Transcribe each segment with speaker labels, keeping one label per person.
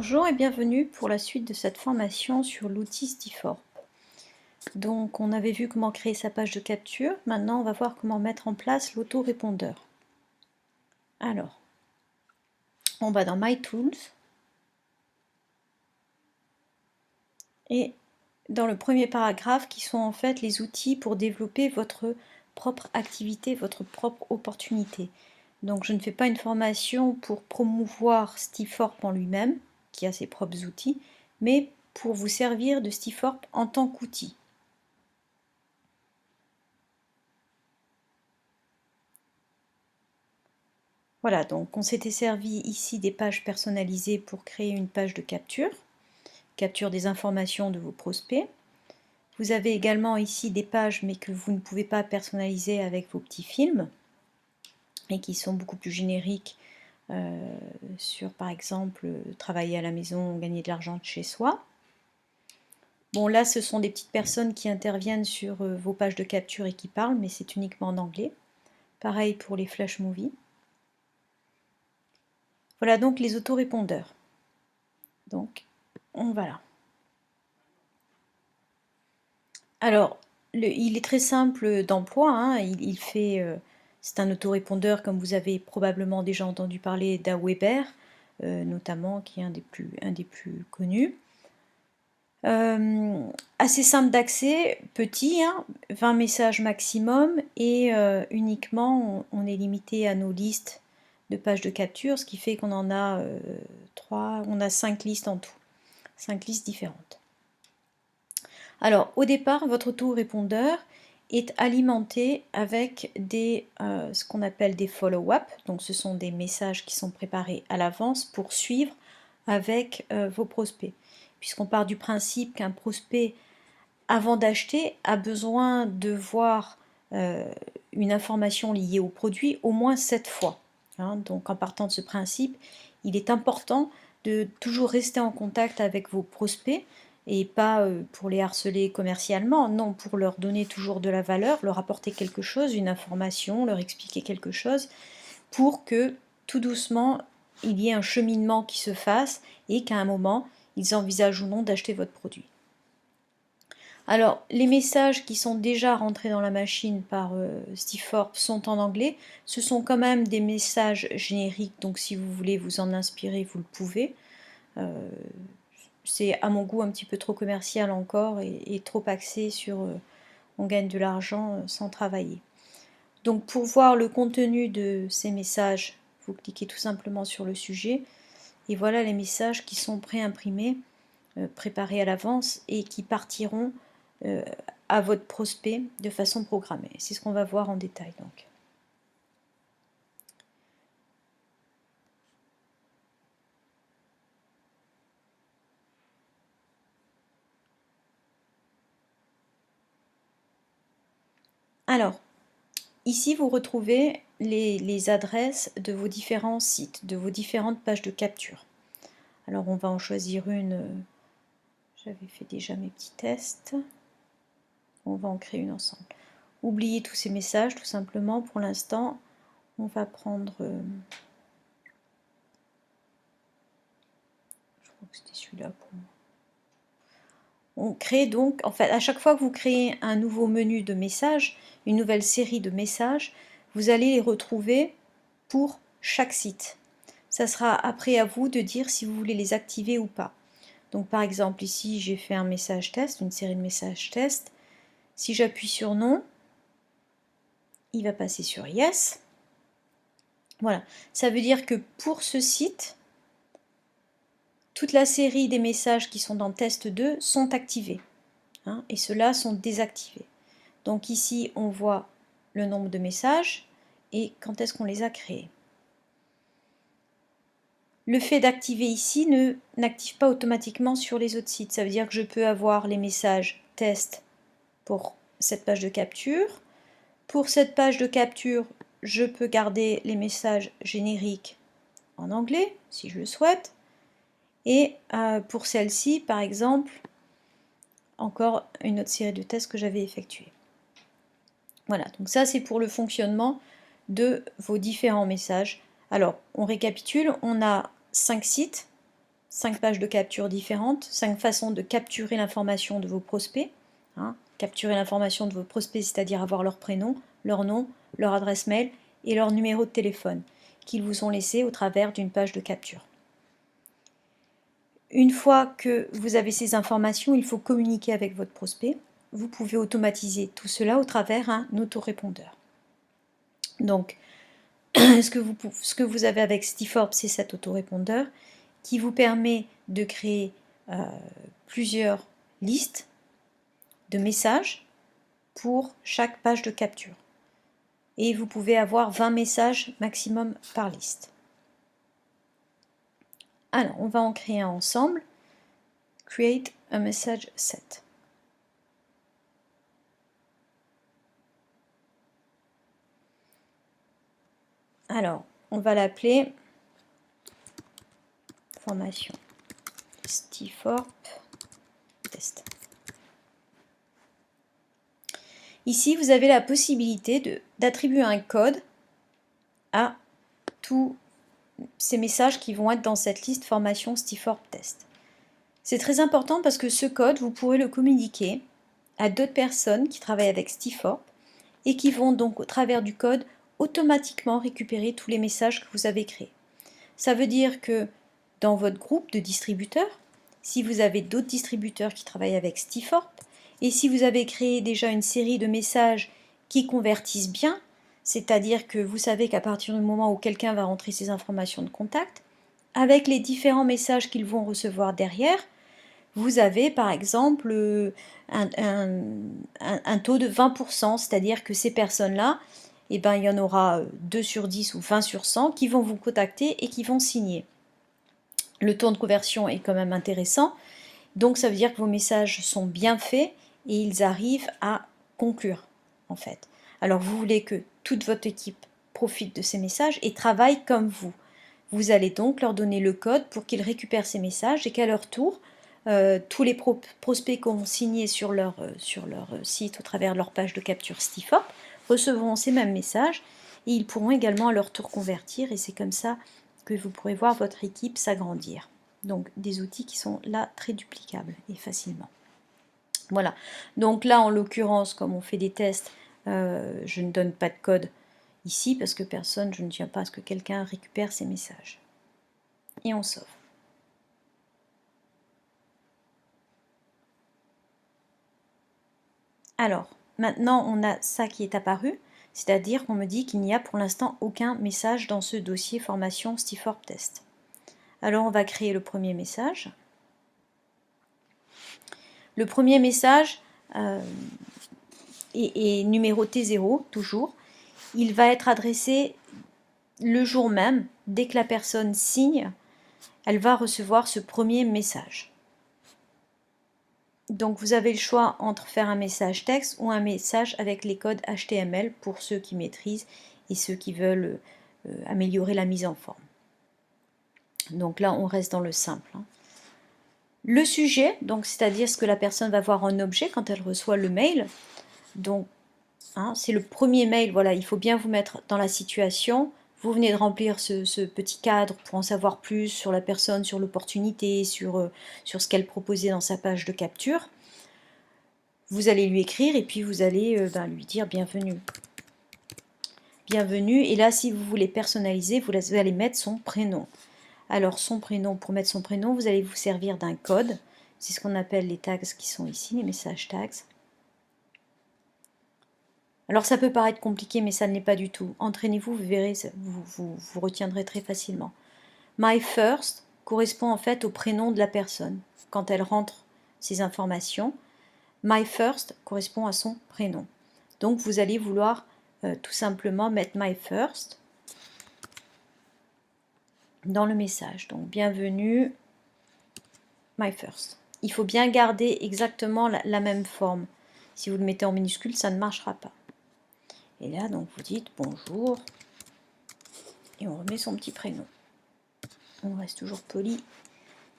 Speaker 1: Bonjour et bienvenue pour la suite de cette formation sur l'outil Stiforp. Donc on avait vu comment créer sa page de capture, maintenant on va voir comment mettre en place l'autorépondeur. Alors, on va dans My Tools et dans le premier paragraphe qui sont en fait les outils pour développer votre propre activité, votre propre opportunité. Donc je ne fais pas une formation pour promouvoir Stiforp en lui-même, qui a ses propres outils, mais pour vous servir de Stiforp en tant qu'outil. Voilà, donc on s'était servi ici des pages personnalisées pour créer une page de capture des informations de vos prospects. Vous avez également ici des pages mais que vous ne pouvez pas personnaliser avec vos petits films et qui sont beaucoup plus génériques sur par exemple travailler à la maison, gagner de l'argent de chez soi. Bon là ce sont des petites personnes qui interviennent sur vos pages de capture et qui parlent, mais c'est uniquement en anglais. Pareil pour les flash movies. Voilà donc les autorépondeurs. Donc on va là. Alors, il est très simple d'emploi, hein, c'est un autorépondeur comme vous avez probablement déjà entendu parler d'Aweber, notamment, qui est un des plus connus. Assez simple d'accès, petit, hein, 20 messages maximum, et uniquement on est limité à nos listes de pages de capture, ce qui fait qu'on en a 5 listes en tout, 5 listes différentes. Alors, au départ, votre autorépondeur est alimenté avec ce qu'on appelle des follow-up. Donc, ce sont des messages qui sont préparés à l'avance pour suivre avec vos prospects. Puisqu'on part du principe qu'un prospect, avant d'acheter, a besoin de voir une information liée au produit au moins 7 fois. Hein. Donc, en partant de ce principe, il est important de toujours rester en contact avec vos prospects, et pas pour les harceler commercialement, non, pour leur donner toujours de la valeur, leur apporter quelque chose, une information, leur expliquer quelque chose, pour que tout doucement, il y ait un cheminement qui se fasse et qu'à un moment, ils envisagent ou non d'acheter votre produit. Alors, les messages qui sont déjà rentrés dans la machine par Stiforp sont en anglais. Ce sont quand même des messages génériques, donc si vous voulez vous en inspirer, vous le pouvez. C'est à mon goût un petit peu trop commercial encore et trop axé sur on gagne de l'argent sans travailler. Donc pour voir le contenu de ces messages, vous cliquez tout simplement sur le sujet et voilà les messages qui sont pré-imprimés, préparés à l'avance et qui partiront à votre prospect de façon programmée. C'est ce qu'on va voir en détail donc. Alors, ici, vous retrouvez les adresses de vos différents sites, de vos différentes pages de capture. Alors, on va en choisir une. J'avais fait déjà mes petits tests. On va en créer une ensemble. Oubliez tous ces messages, tout simplement. Pour l'instant, on va prendre... je crois que c'était celui-là pour moi. On crée donc, en fait, à chaque fois que vous créez un nouveau menu de messages, une nouvelle série de messages, vous allez les retrouver pour chaque site. Ça sera après à vous de dire si vous voulez les activer ou pas. Donc par exemple ici j'ai fait un message test, une série de messages test. Si j'appuie sur non, il va passer sur yes. Voilà, ça veut dire que pour ce site, toute la série des messages qui sont dans test 2 sont activés, hein, et ceux-là sont désactivés. Donc ici on voit le nombre de messages et quand est-ce qu'on les a créés. Le fait d'activer ici n'active pas automatiquement sur les autres sites. Ça veut dire que je peux avoir les messages test pour cette page de capture. Pour cette page de capture, je peux garder les messages génériques en anglais, si je le souhaite. Et pour celle-ci, par exemple, encore une autre série de tests que j'avais effectués. Voilà, donc ça c'est pour le fonctionnement de vos différents messages. Alors, on récapitule, on a 5 sites 5 pages de capture différentes, 5 façons de capturer l'information de vos prospects. Hein. Capturer l'information de vos prospects, c'est-à-dire avoir leur prénom, leur nom, leur adresse mail et leur numéro de téléphone qu'ils vous ont laissé au travers d'une page de capture. Une fois que vous avez ces informations, il faut communiquer avec votre prospect. Vous pouvez automatiser tout cela au travers un autorépondeur. Donc, ce que vous avez avec Stiforp, c'est cet autorépondeur qui vous permet de créer plusieurs listes de messages pour chaque page de capture. Et vous pouvez avoir 20 messages maximum par liste. Alors, on va en créer un ensemble. Create a message set. Alors, on va l'appeler formation Stiforp test. Ici, vous avez la possibilité d'attribuer un code à tous ces messages qui vont être dans cette liste formation Stiforp test. C'est très important parce que ce code, vous pourrez le communiquer à d'autres personnes qui travaillent avec Stiforp et qui vont donc, au travers du code, automatiquement récupérer tous les messages que vous avez créés. Ça veut dire que dans votre groupe de distributeurs, si vous avez d'autres distributeurs qui travaillent avec Stiforp, et si vous avez créé déjà une série de messages qui convertissent bien, c'est-à-dire que vous savez qu'à partir du moment où quelqu'un va rentrer ses informations de contact, avec les différents messages qu'ils vont recevoir derrière, vous avez par exemple un taux de 20%, c'est-à-dire que ces personnes-là, eh ben, il y en aura 2 sur 10 ou 20 sur 100 qui vont vous contacter et qui vont signer. Le taux de conversion est quand même intéressant, donc ça veut dire que vos messages sont bien faits et ils arrivent à conclure en fait. Alors vous voulez que toute votre équipe profite de ces messages et travaille comme vous. Vous allez donc leur donner le code pour qu'ils récupèrent ces messages et qu'à leur tour, tous les prospects qui ont signé sur leur site au travers de leur page de capture Stiforp recevront ces mêmes messages et ils pourront également à leur tour convertir et c'est comme ça que vous pourrez voir votre équipe s'agrandir. Donc des outils qui sont là très duplicables et facilement. Voilà, donc là en l'occurrence comme on fait des tests, je ne donne pas de code ici parce que je ne tiens pas à ce que quelqu'un récupère ces messages. Et on sauve. Alors, maintenant on a ça qui est apparu, c'est-à-dire qu'on me dit qu'il n'y a pour l'instant aucun message dans ce dossier formation Stiforp test. Alors on va créer le premier message. Le premier message est numéroté 0, toujours. Il va être adressé le jour même, dès que la personne signe, elle va recevoir ce premier message. Donc vous avez le choix entre faire un message texte ou un message avec les codes HTML pour ceux qui maîtrisent et ceux qui veulent améliorer la mise en forme. Donc là on reste dans le simple. Le sujet, donc c'est-à-dire ce que la personne va voir en objet quand elle reçoit le mail. Donc c'est le premier mail, voilà, il faut bien vous mettre dans la situation. Vous venez de remplir ce petit cadre pour en savoir plus sur la personne, sur l'opportunité, sur ce qu'elle proposait dans sa page de capture. Vous allez lui écrire et puis vous allez lui dire bienvenue. Bienvenue, et là si vous voulez personnaliser, vous allez mettre son prénom. Alors son prénom, pour mettre son prénom, vous allez vous servir d'un code. C'est ce qu'on appelle les tags qui sont ici, les messages tags. Alors ça peut paraître compliqué, mais ça ne l'est pas du tout. Entraînez-vous, vous verrez, vous retiendrez très facilement. My first correspond en fait au prénom de la personne. Quand elle rentre ses informations, my first correspond à son prénom. Donc vous allez vouloir tout simplement mettre my first dans le message. Donc bienvenue, my first. Il faut bien garder exactement la même forme. Si vous le mettez en minuscule, ça ne marchera pas. Et là, donc, vous dites bonjour et on remet son petit prénom. On reste toujours poli,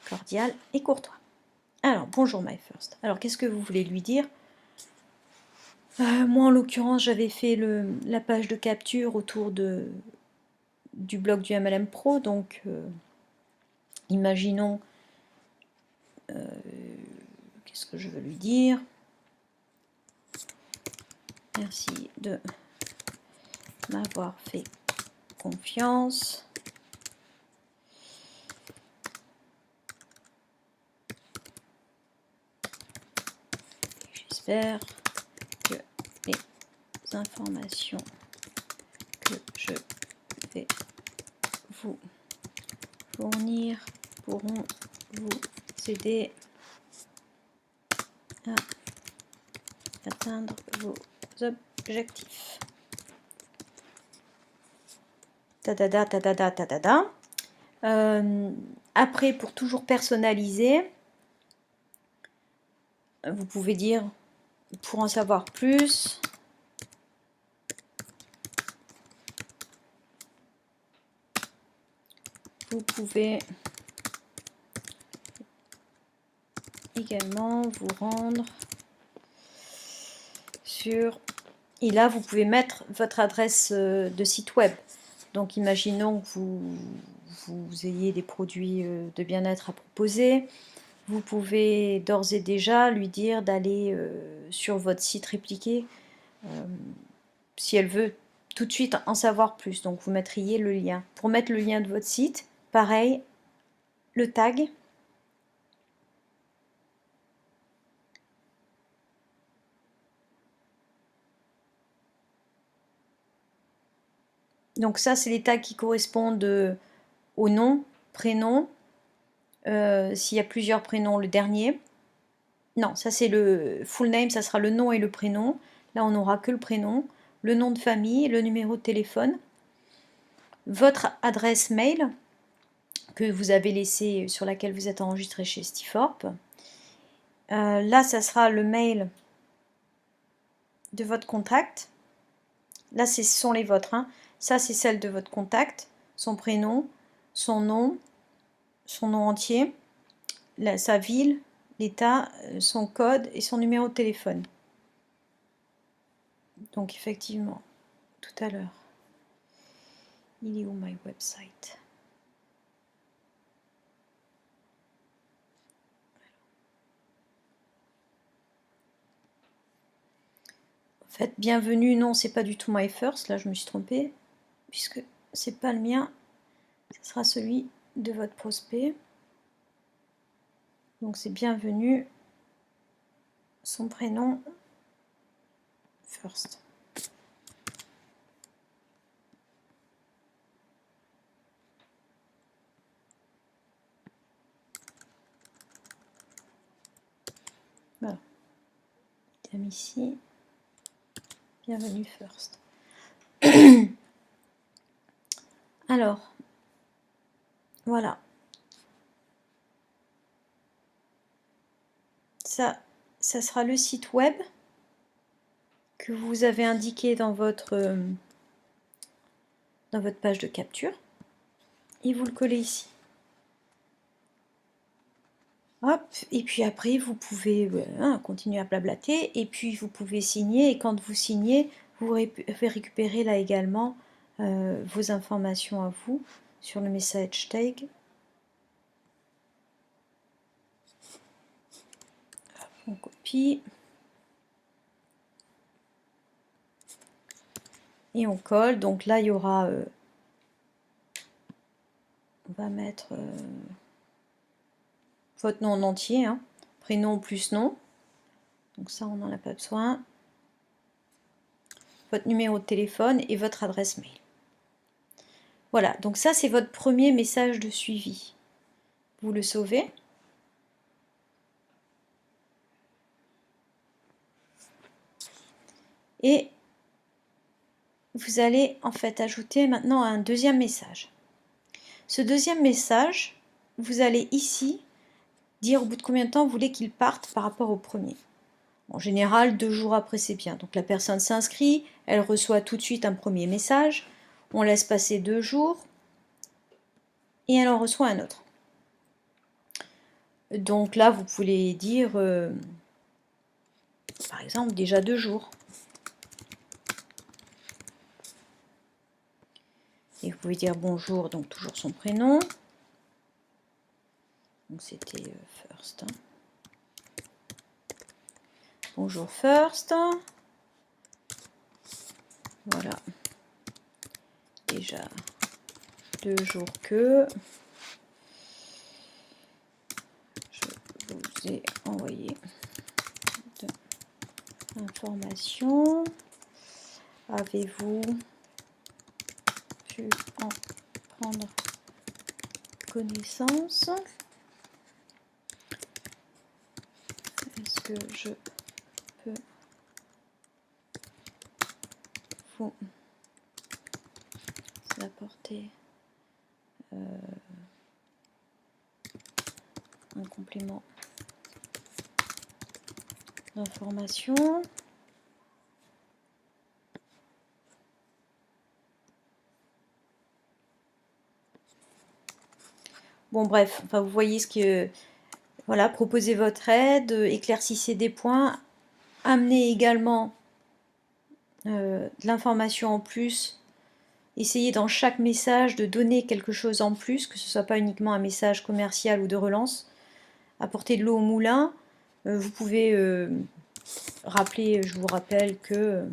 Speaker 1: cordial et courtois. Alors, bonjour my first. Alors, qu'est-ce que vous voulez lui dire? Moi, en l'occurrence, j'avais fait la page de capture autour du blog du MLM Pro. Donc, imaginons Qu'est-ce que je veux lui dire? Merci de m'avoir fait confiance. J'espère que les informations que je vais vous fournir pourront vous aider à atteindre vos objectifs. Tadada, tadada, tadada. Après, pour toujours personnaliser, vous pouvez dire, pour en savoir plus, vous pouvez également vous rendre sur... Et là, vous pouvez mettre votre adresse de site web. Donc, imaginons que vous ayez des produits de bien-être à proposer. Vous pouvez d'ores et déjà lui dire d'aller sur votre site répliqué si elle veut tout de suite en savoir plus. Donc, vous mettriez le lien. Pour mettre le lien de votre site, pareil, le tag. Donc ça, c'est les tags qui correspondent au nom, prénom. S'il y a plusieurs prénoms, le dernier. Non, ça c'est le full name, ça sera le nom et le prénom. Là, on n'aura que le prénom, le nom de famille, le numéro de téléphone, votre adresse mail que vous avez laissée, sur laquelle vous êtes enregistré chez Stiforp. Là, ça sera le mail de votre contact. Là, ce sont les vôtres. Hein. Ça, c'est celle de votre contact, son prénom, son nom entier, sa ville, l'état, son code et son numéro de téléphone. Donc, effectivement, tout à l'heure, il est où my website? En fait, bienvenue, non, c'est pas du tout my first, là je me suis trompée, puisque c'est pas le mien, ce sera celui de votre prospect. Donc c'est bienvenue, son prénom, first. Voilà. Terme ici, bienvenue first. Alors, voilà. Ça sera le site web que vous avez indiqué dans votre page de capture. Et vous le collez ici. Hop, et puis après, vous pouvez continuer à blablater, et puis vous pouvez signer, et quand vous signez, vous pouvez récupérer là également vos informations à vous sur le message tag. On copie. Et on colle, donc là il y aura... on va mettre votre nom en entier, hein, prénom plus nom. Donc ça, on n'en a pas besoin. Votre numéro de téléphone et votre adresse mail. Voilà, donc ça c'est votre premier message de suivi. Vous le sauvez. Et vous allez en fait ajouter maintenant un deuxième message. Ce deuxième message, vous allez ici dire au bout de combien de temps vous voulez qu'il parte par rapport au premier. En général, 2 jours après, c'est bien. Donc la personne s'inscrit, elle reçoit tout de suite un premier message, on laisse passer 2 jours, et elle en reçoit un autre. Donc là, vous pouvez dire, par exemple, déjà 2 jours. Et vous pouvez dire bonjour, donc toujours son prénom. Donc c'était first. Hein. Bonjour First. Voilà. Déjà 2 jours que je vous ai envoyé de l'information. Avez-vous pu en prendre connaissance? Est-ce que je peux vous apporter un complément d'information? Bon bref, enfin vous voyez ce que... Voilà, proposez votre aide, éclaircissez des points, amenez également de l'information en plus. Essayez dans chaque message de donner quelque chose en plus, que ce ne soit pas uniquement un message commercial ou de relance. Apportez de l'eau au moulin. Vous pouvez rappeler, je vous rappelle que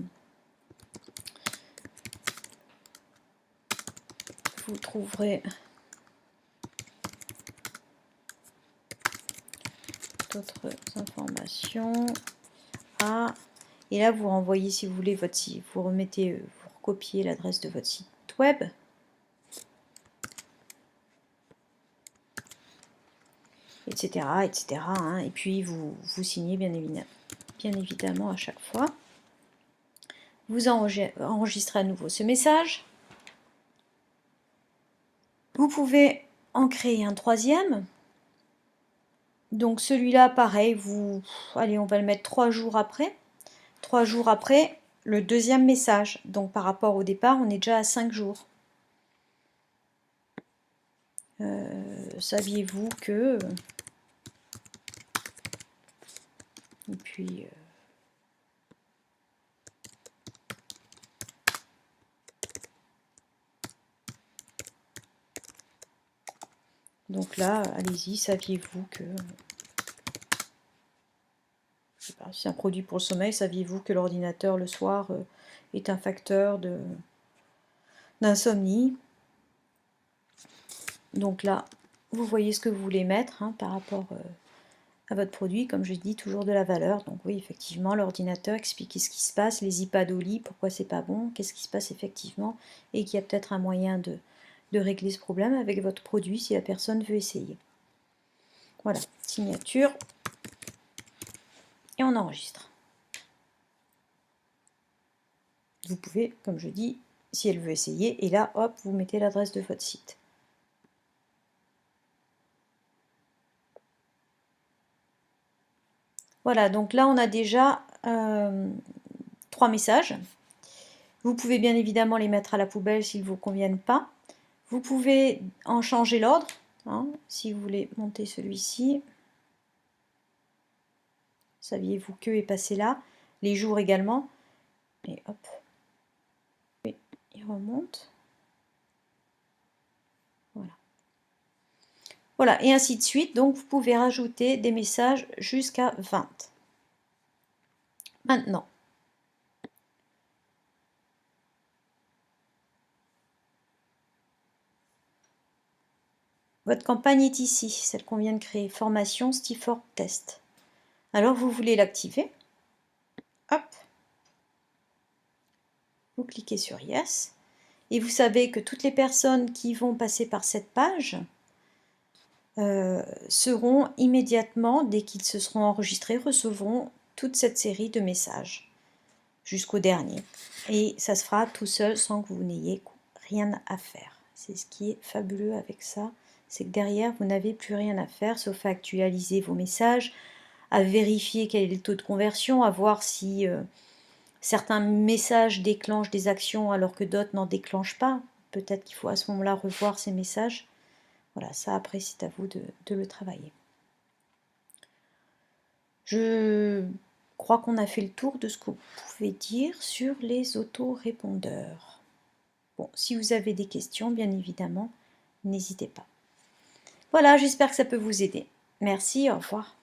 Speaker 1: vous trouverez d'autres informations. Et là, vous renvoyez, si vous voulez, votre site. Vous remettez, vous recopiez l'adresse de votre site web. Etc. etc. hein. Et puis, vous signez, bien évidemment, à chaque fois. Vous enregistrez à nouveau ce message. Vous pouvez en créer un troisième. Donc celui-là, pareil, allez, on va le mettre 3 jours après. 3 jours après, le deuxième message. Donc par rapport au départ, on est déjà à 5 jours. Saviez-vous que... Et puis... Donc là, allez-y, saviez-vous que... Je sais pas, c'est un produit pour le sommeil, saviez-vous que l'ordinateur le soir est un facteur d'insomnie? Donc là, vous voyez ce que vous voulez mettre hein, par rapport à votre produit, comme je dis, toujours de la valeur. Donc oui, effectivement, l'ordinateur, expliquer ce qui se passe, les iPads au lit, pourquoi c'est pas bon, qu'est-ce qui se passe effectivement, et qu'il y a peut-être un moyen de régler ce problème avec votre produit si la personne veut essayer. Voilà, signature, et on enregistre. Vous pouvez, comme je dis, si elle veut essayer, et là, hop, vous mettez l'adresse de votre site. Voilà, donc là, on a déjà 3 messages. Vous pouvez bien évidemment les mettre à la poubelle s'ils ne vous conviennent pas. Vous pouvez en changer l'ordre, hein, si vous voulez monter celui-ci. Saviez-vous que est passé là? Les jours également. Et hop. Et il remonte. Voilà. Voilà, et ainsi de suite. Donc, vous pouvez rajouter des messages jusqu'à 20. Maintenant, votre campagne est ici, celle qu'on vient de créer. Formation Stifford Test. Alors, vous voulez l'activer. Hop. Vous cliquez sur Yes. Et vous savez que toutes les personnes qui vont passer par cette page seront immédiatement, dès qu'ils se seront enregistrés, recevront toute cette série de messages jusqu'au dernier. Et ça se fera tout seul sans que vous n'ayez rien à faire. C'est ce qui est fabuleux avec ça, c'est que derrière, vous n'avez plus rien à faire, sauf à actualiser vos messages, à vérifier quel est le taux de conversion, à voir si certains messages déclenchent des actions alors que d'autres n'en déclenchent pas. Peut-être qu'il faut à ce moment-là revoir ces messages. Voilà, ça après c'est à vous de le travailler. Je crois qu'on a fait le tour de ce que vous pouvez dire sur les autorépondeurs. Bon, si vous avez des questions, bien évidemment, n'hésitez pas. Voilà, j'espère que ça peut vous aider. Merci, au revoir.